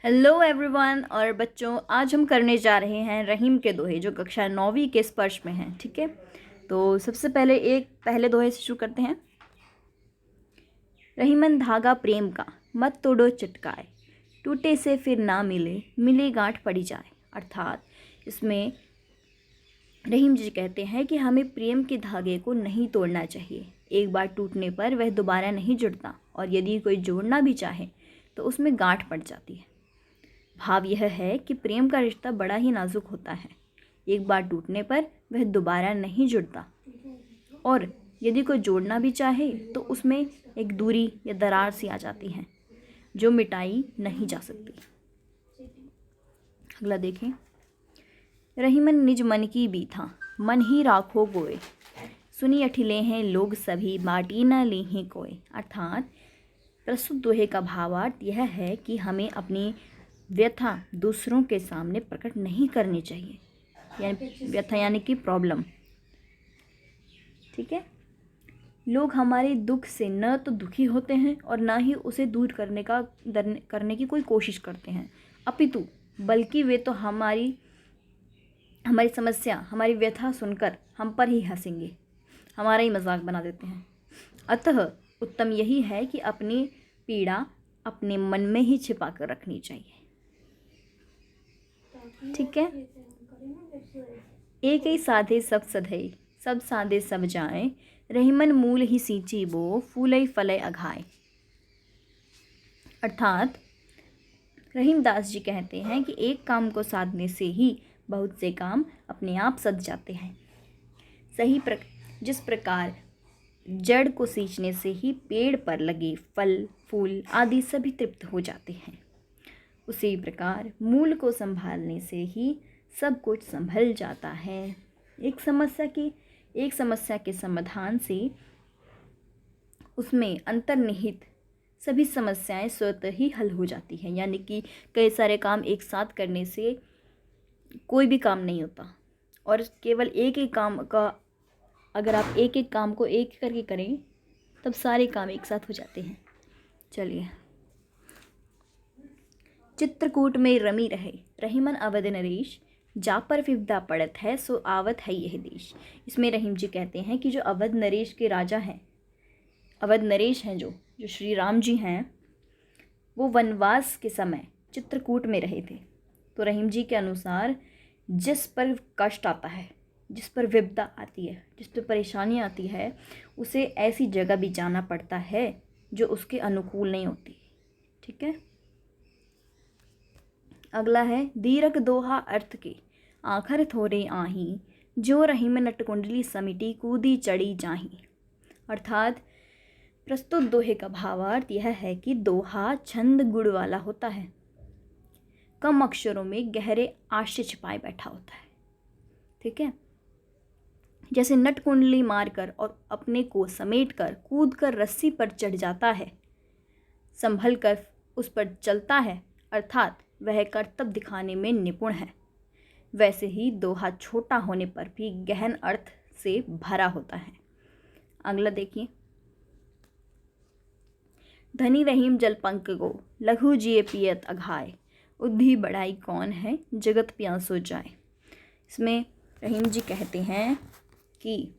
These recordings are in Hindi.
हेलो एवरीवन और बच्चों, आज हम करने जा रहे हैं रहीम के दोहे जो कक्षा 9वीं के स्पर्श में हैं। ठीक है, तो सबसे पहले दोहे से शुरू करते हैं। रहीमन धागा प्रेम का मत तोड़ो चटकाए, टूटे से फिर ना मिले मिले गांठ पड़ी जाए। अर्थात इसमें रहीम जी कहते हैं कि हमें प्रेम के धागे को नहीं तोड़ना चाहिए। एक बार टूटने पर वह दोबारा नहीं जुड़ता और यदि कोई जोड़ना भी चाहे तो उसमें गांठ पड़ जाती है। भाव यह है कि प्रेम का रिश्ता बड़ा ही नाजुक होता है। एक बार टूटने पर वह दोबारा नहीं जुड़ता और यदि कोई जोड़ना भी चाहे तो उसमें एक दूरी या दरार सी आ जाती है जो मिटाई नहीं जा सकती। अगला देखें। रहीमन निज मन की बीथा मन ही राखो गोए, सुनी अठिले हैं लोग सभी बाटी न ली हैं कोई। अर्थात प्रस्तुत दोहे का भावार्थ यह है कि हमें अपनी व्यथा दूसरों के सामने प्रकट नहीं करनी चाहिए, यानी व्यथा यानी कि प्रॉब्लम। ठीक है, लोग हमारे दुख से न तो दुखी होते हैं और ना ही उसे दूर करने की कोई कोशिश करते हैं, अपितु बल्कि वे तो हमारी समस्या, हमारी व्यथा सुनकर हम पर ही हंसेंगे, हमारा ही मजाक बना देते हैं। अतः उत्तम यही है कि अपनी पीड़ा अपने मन में ही छिपा कर रखनी चाहिए। ठीक है, एक ही साधे सब सधे, सब साधे सब जाए, रहीमन मूल ही सींची बो फूलई फलई अघाए। अर्थात रहीमदास जी कहते हैं कि एक काम को साधने से ही बहुत से काम अपने आप सध जाते हैं। जिस प्रकार जड़ को सींचने से ही पेड़ पर लगे फल फूल आदि सभी तृप्त हो जाते हैं, उसी प्रकार मूल को संभालने से ही सब कुछ संभल जाता है। एक समस्या के समाधान से उसमें अंतर्निहित सभी समस्याएं स्वतः ही हल हो जाती हैं। यानी कि कई सारे काम एक साथ करने से कोई भी काम नहीं होता और केवल एक ही काम का, अगर आप एक एक काम को एक करके करें तब सारे काम एक साथ हो जाते हैं। चलिए। चित्रकूट में रमी रहे रहीमन अवध नरेश, जा पर विपदा पड़त है सो आवत है यह देश। इसमें रहीम जी कहते हैं कि जो अवध नरेश के राजा हैं, अवध नरेश हैं, जो श्री राम जी हैं, वो वनवास के समय चित्रकूट में रहे थे। तो रहीम जी के अनुसार जिस पर कष्ट आता है, जिस पर विपदा आती है, जिस पर परेशानी आती है, उसे ऐसी जगह भी जाना पड़ता है जो उसके अनुकूल नहीं होती। ठीक है, अगला है। दीरक दोहा अर्थ के आखर थोड़े आही, जो रहीम नटकुंडली समिटी कूदी चढ़ी जाही। अर्थात प्रस्तुत दोहे का भावार्थ यह है कि दोहा छंद गुण वाला होता है, कम अक्षरों में गहरे आशय छिपाए बैठा होता है। ठीक है, जैसे नटकुंडली मारकर और अपने को समेटकर कूदकर रस्सी पर चढ़ जाता है, संभल कर उस पर चलता है, अर्थात वह कर्तव्य दिखाने में निपुण है, वैसे ही दोहा छोटा होने पर भी गहन अर्थ से भरा होता है। अगला देखिए। धनी रहीम जलपंक गो, लघु जिए पियत अघाए, उद्धि बढ़ाई कौन है जगत प्यासो जाए। इसमें रहीम जी कहते हैं कि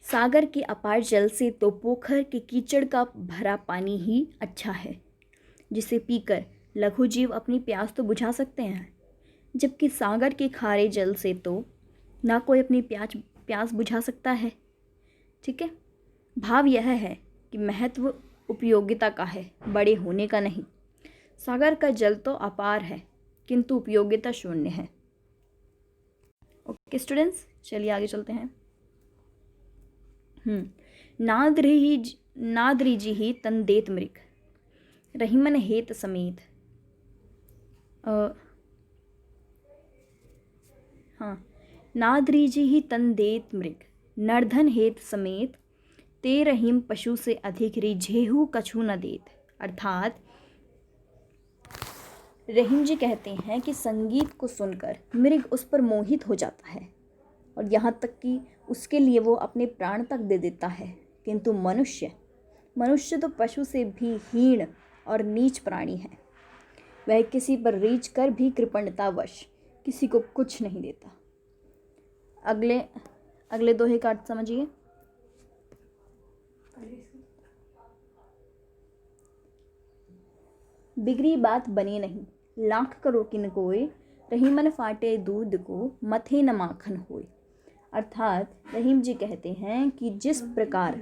सागर के अपार जल से तो पोखर के कीचड़ का भरा पानी ही अच्छा है, जिसे पीकर लघु जीव अपनी प्यास तो बुझा सकते हैं, जबकि सागर के खारे जल से तो ना कोई अपनी प्यास बुझा सकता है। ठीक है, भाव यह है कि महत्व उपयोगिता का है, बड़े होने का नहीं। सागर का जल तो अपार है किंतु उपयोगिता शून्य है। ओके स्टूडेंट्स, चलिए आगे चलते हैं। नादरिजी ही तन देत मृग, रहीमन हेत समेत। नादरिजी ही तन देत मृग, नरधन हेत समेत, ते रहीम पशु से अधिक रिझेहू कछु न देत। अर्थात रहीम जी कहते हैं कि संगीत को सुनकर मृग उस पर मोहित हो जाता है और यहाँ तक कि उसके लिए वो अपने प्राण तक दे देता है, किंतु मनुष्य तो पशु से भी हीन और नीच प्राणी है। वह किसी पर रीझ कर भी कृपणतावश किसी को कुछ नहीं देता। अगले दोहे का अर्थ समझिए। बिगड़ी बात बनी नहीं, लाख करो किन कोय, रही मन फाटे दूध को, मथे न माखन होय। अर्थात रहीम जी कहते हैं कि जिस प्रकार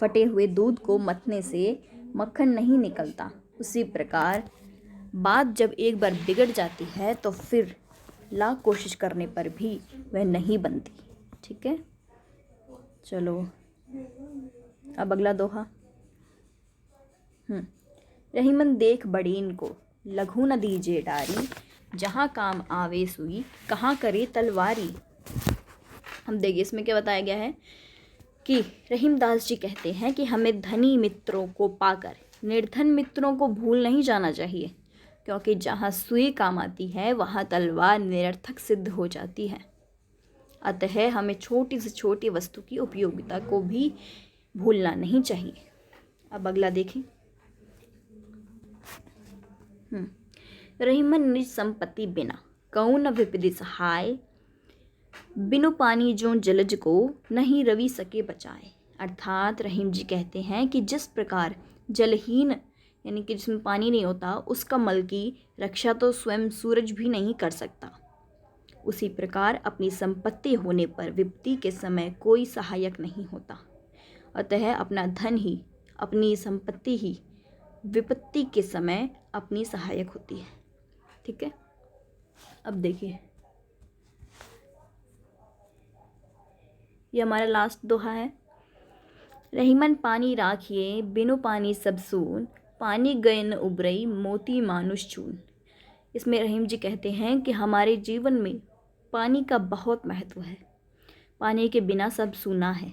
फटे हुए दूध को मथने से मक्खन नहीं निकलता, उसी प्रकार बात जब एक बार बिगड़ जाती है तो फिर लाख कोशिश करने पर भी वह नहीं बनती। ठीक है, चलो अब अगला दोहा। रहीमन देख बड़ीन को, लघु न दीजे डारी, जहाँ काम आवे सुई, कहाँ करे तलवारी। हम देखिए इसमें क्या बताया गया है कि रहीमदास जी कहते हैं कि हमें धनी मित्रों को पाकर निर्धन मित्रों को भूल नहीं जाना चाहिए, क्योंकि जहाँ सुई काम आती है वहाँ तलवार निरर्थक सिद्ध हो जाती है। अतः हमें छोटी से छोटी वस्तु की उपयोगिता को भी भूलना नहीं चाहिए। अब अगला देखें। रहीमन निज संपत्ति बिना, कौन न विपदि सहाय, बिनु पानी जो जलज को, नहीं रवि सके बचाए। अर्थात रहीम जी कहते हैं कि जिस प्रकार जलहीन यानी कि जिसमें पानी नहीं होता उसका मल की रक्षा तो स्वयं सूरज भी नहीं कर सकता, उसी प्रकार अपनी संपत्ति होने पर विपत्ति के समय कोई सहायक नहीं होता। अतः अपना धन ही, अपनी संपत्ति ही विपत्ति के समय अपनी सहायक होती है। ठीक है, अब देखिए ये हमारा लास्ट दोहा है। रहीमन पानी राखिए, बिनु पानी सब सून, पानी गए न उबरई, मोती मानुष चून। इसमें रहीम जी कहते हैं कि हमारे जीवन में पानी का बहुत महत्व है। पानी के बिना सब सूना है।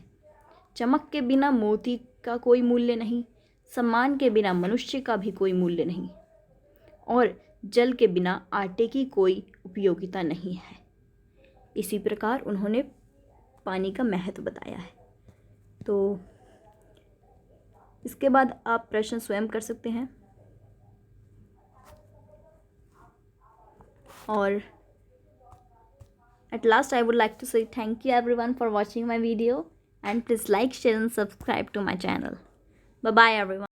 चमक के बिना मोती का कोई मूल्य नहीं, सम्मान के बिना मनुष्य का भी कोई मूल्य नहीं, और जल के बिना आटे की कोई उपयोगिता नहीं है। इसी प्रकार उन्होंने पानी का महत्व बताया है। तो इसके बाद आप प्रश्न स्वयं कर सकते हैं। और at last I would like to say thank you everyone for watching my video, and please like, share and subscribe to my channel. Bye bye everyone.